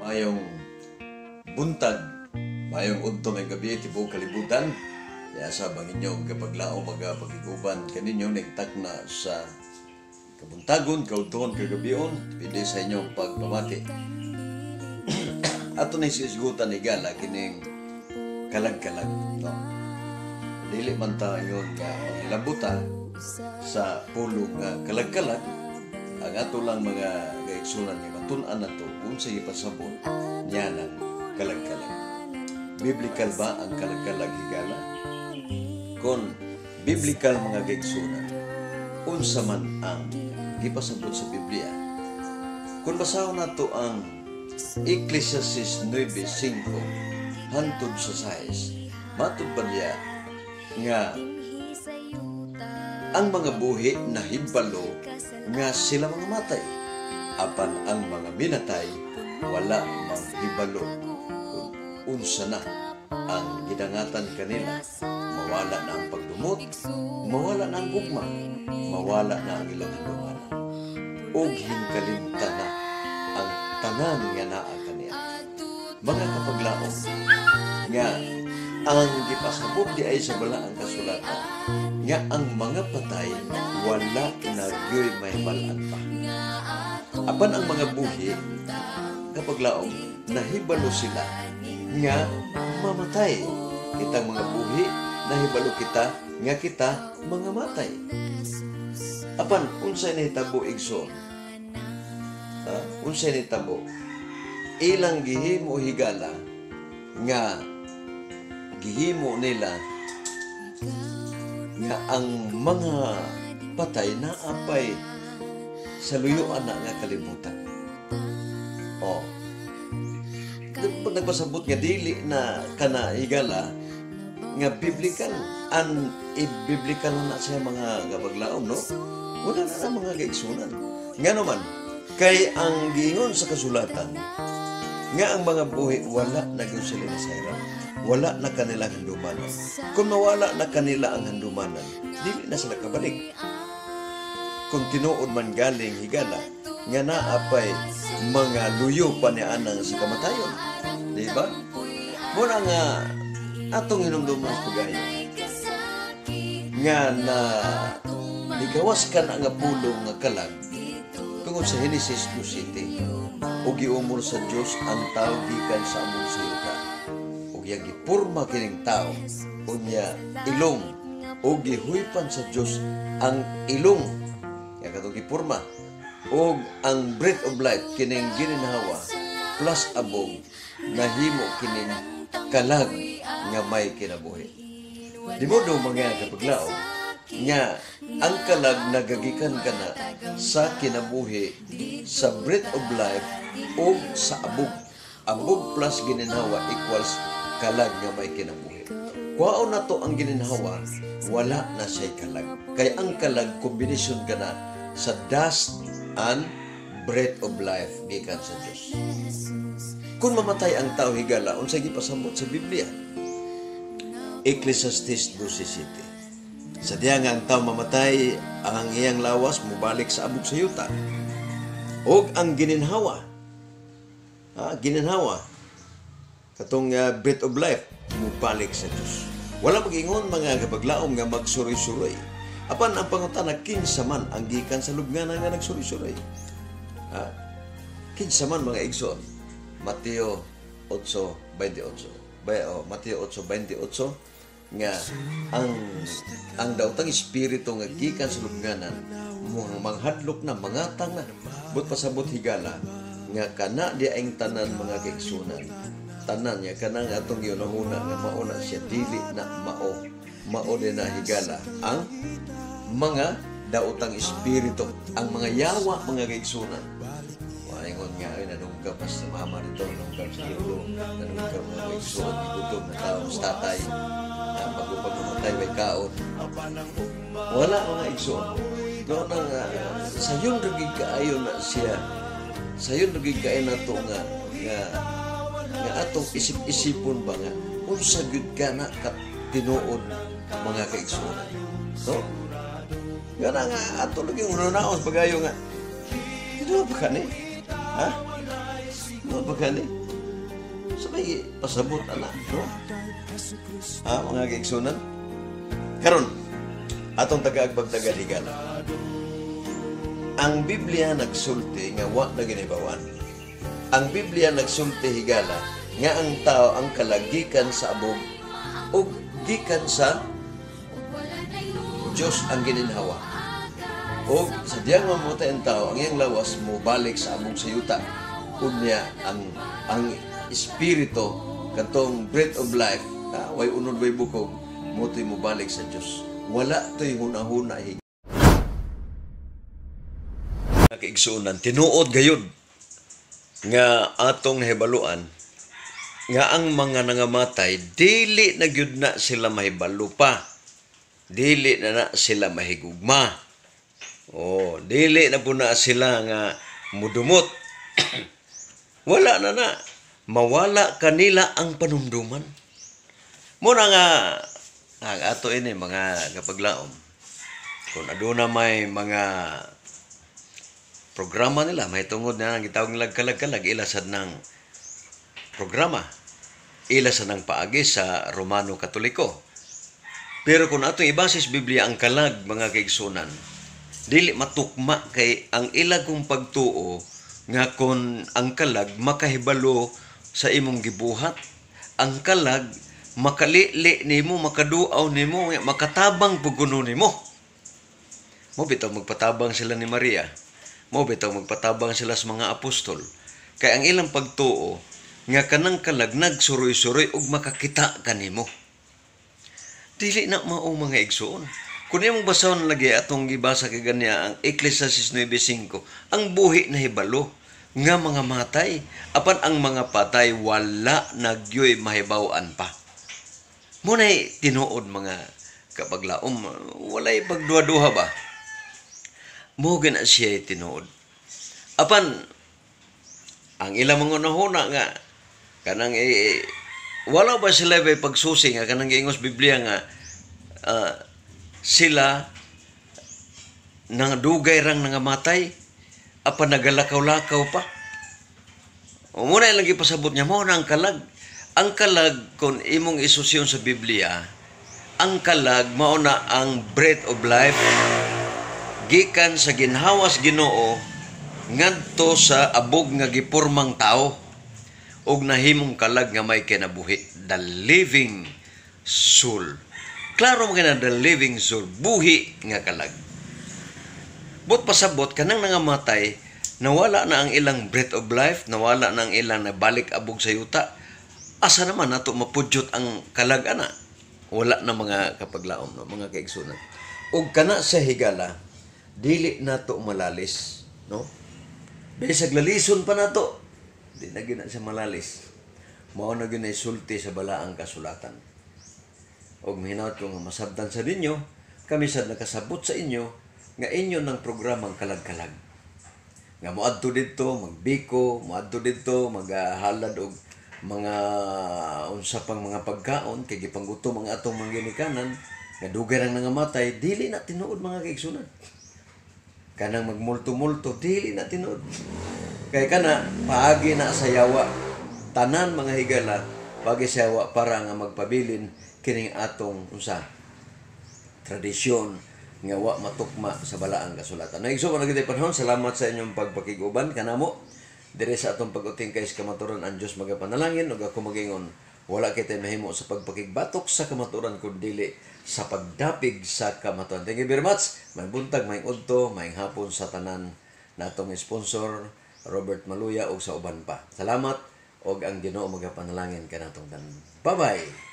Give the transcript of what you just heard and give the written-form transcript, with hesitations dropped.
Mayong buntag, mayong udto may gabi, tibok kalibutan. Kaya sa inyong kapaglao magapagiguban kaninyo nagtak na sa kabuntagon, kaudton, kagabion, pwede sa inyong pagpamati. Ato na isisgutan ni Gala, kining kalag-kalag. No? Dili man tayo nga maglabuta sa pulong kalag-kalag, ang ato lang mga gaigsunan ni matun-an na to kung sa ipasabot niya ng kalag-kalag. Biblical ba ang kalag-kalag, Higala? Kung biblical mga gaigsunan, unsa man ang ipasabot sa Biblia. Kung basahon na to ang Ecclesiastes 9:5 hantod sa 6, matud pa niya nga ang mga buhi na hibalo nga sila mga matay, apan ang mga minatay wala mang hibalo. Unsa na ang gidangatan kanila, mawala na ang pagdumot, mawala na ang gugma, mawala na ang ilang handumanan, ug hinkalimtan na ang tanan nga naa kaniya. Mga kapaglaom nga ang gipasabot di ay sa balaang kasulatan nga ang mga patay wala na gyoy may balaan pa. Apan ang mga buhi kapaglaom nahibalo sila nga mamatay. Kitang mga buhi nahibalo kita nga kita mga matay. Apan unsay nahitabo igsoon? Unsay nahitabo? Ilang gihimo, Higala, nga gihimo nila nga ang mga patay na apay sa luyuan na nga kalibutan. Pag nagpasabot nga dili na kana, Higala, nga biblical, biblical na siya mga gabaglaom, no? Wala na mga gaigsunan. Nga naman, kay ang giingon sa kasulatan, nga ang mga buhi wala na gyud sila nasayran, wala na kanilang handumanan. Kung mawala na kanila ang handumanan, dili na sila kabalik. Kung tinuod man galing, Higala, nga naapay mga luyo pa ni anang sa kamatayon, di ba? Muna nga atong hinumduman sa pagayon nga na ligawas ka na nga pulong nga kalag tungod sa Genesis 2:7. O giumol sa Diyos ang tao gikan sa among sayuta. O gipurma kining tao unya ilong. O gihuypan sa Diyos ang ilong. Nga katong gipurma. O ang breath of life kining gininhawa plus abog nahimo kining kalag nga may kinabuhi. Di mo daw mga kapaglaom nga ang kalag nagagikan ka na sa kinabuhi sa breath of life o sa abog. Abog plus gininhawa equals kalag nga may kinabuhi. Kuwao na to ang gininhawa, wala na siya'y kalag. Kaya ang kalag, kombinasyon ka na sa dust and breath of life gikan sa Diyos. Kung mamatay ang tao, Higala, unsay gipasabot sa Biblia? Ecclesiastes 12:7. Sa diya nga ang tao mamatay, ang iyang lawas mubalik sa abog sa yuta. O ang gininhawa, katong breath of life, mubalik sa Diyos. Wala mag-ingon mga kapaglaom nga magsuroy-suroy. Apan ang pangutana, kinsa man ang gikan sa lubnganan nga nagsuroy-suroy. Kinsa man mga igsoon. Mateo 8:28. Mateo 8:28 nga ang daotang espiritu nga gikan sa lubnganan manghadlok na, mangatang na. But pasabot, Higala, nga kana di aing tanan mga kaigsunan. Tanan niya kanang atong yunahuna nga mauna siya dili na mao din na, Higala, ang mga daotang espiritu, ang mga yawa mga kaigsunan. Ingon nga ay nanungkap pa sa mama nito, nanungkap sa ilo, nanungkap mga kaigsunan, igutom na tao sa tatay, ang pagpapamatay may kaon. Wala mga igsunan. Doon ang sayon naging kaayo na siya, sayon naging kaayo na ito nga atong isip-isipon ba nga unsa gyud ka na tinuod mga kaigsunan. So, gana nga ato lagi unaon pagayo nga. Dito ba kani? Ha? No, Ano ba gani? Sabay pasabot ana, no? Mga kaigsunan. Karon atong tagaagbag tagaligala. Ang Biblia nagsulti nga wa na ginibawan. Ang Biblia nagsulti higala nga ang tao ang kalagikan sa abog ug gikan sa Diyos ang gininhawa. O sa diyang mamatay ang tao, ang iyang lawas mo balik sa among sayuta. Unya ang espiritu katong breath of life, way unod way bukog, motoy mo balik sa Diyos. Wala to'y hunahuna hig. Kaigsunan, tinuod gayon nga atong nahibaluan nga ang mga nangamatay dili na gyud na sila mahibalo pa. Dili na sila mahigugma. Dili na po na sila nga mudumot. Wala na. Mawala kanila ang panumduman. Muna nga, ato ini mga kapaglaom. Kung aduna may mga programa nila, may tungod na ang gitawag nilang kalag-kalag, ilasad ng programa. Ilasad ng paagi sa Romano Katoliko. Pero kung atong ibasis Biblia ang kalag, mga kaigsunan, dili matukma kay ang ilagong pagtuo nga kung ang kalag makahibalo sa imong gibuhat, ang kalag makalili nimo, makaduaw nimo, makatabang puguno nimo. Mo bitaw magpatabang sila ni Maria. Mo bitaw magpatabang sila sa mga apostol. Kay ang ilang pagtuo nga kanang kalag nagsuroy-suroy ug makakita kanimo. Dili na mao mga igsoon. Kung imong basahon lagi atong gibasa kay ganiya ang Ecclesiastes 9:5, ang buhi na hibalo nga mga matay, apan ang mga patay wala nagyoy mahibaw-an pa. Munay tinuod mga kapaglaom, walay pagduha-duha ba? Mo gina siya tinuod. Apan ang ilang mga nahuna nga kanang wala ba sila may pagsusi nga kanang giingos Biblia nga sila nang dugay rang nangamatay apan nagalakaw-lakaw pa. O muna lang gipasabot niya mo na ang kalag. Ang kalag kung imong isusyon sa Biblia, ang kalag mao na ang breath of life gikan sa ginhawas Ginoo ngadto sa abog nga gipormang tao ug nahimong kalag nga may kinabuhi, the living soul. Klaro mo kina the living soul, buhi nga kalag. But pasabot kanang nangamatay, nawala na ang ilang breath of life, nawala na ang ilang nabalik abog sa yuta. Asa naman nato mapudyot ang kalag ana? Wala na mga kapaglaom, no? Mga kaigsunan. Ug kana sa higala, dili nato malalis, no? Bisag lalison pa nato, di na gina siya malalis. Mao na gyud sulti sa balaang kasulatan. Og hinawat ko nga masabtan sa ninyo, kami sad nakasabot sa inyo nga inyo ng programang kalag-kalag. Nga moadto didto, magbiko, moadto didto, maghalad og mga unsa pang mga pagkaon kay gipanggutom ang atong mga ginikanan nga dugay rang nangamatay, dili na tinuod mga kaigsunan. Kanang magmulto-multo, dili na tinuod. Kay kana paagi na sa yawa, tanan mga higala paagi sa yawa para nga magpabilin kining atong unsa tradisyon nga wa matukma sa balaang kasulatan. Naigsuon na gid panahon, salamat sa inyong pagpakiguban kanamo. Dire sa atong pag-uting kay kamaturan ang Dios magapanalangin ug ako magingon wala kitay mahimo sa pagpakigbatok sa kamaturan kundi dili sa pagdapig sa kamaturan. Thank you very much. May buntag, may udto, may hapon sa tanan natong sponsor Robert Maluya ug sa uban pa. Salamat ug ang Ginoo magapanalangin kanatong tanan. Bye-bye.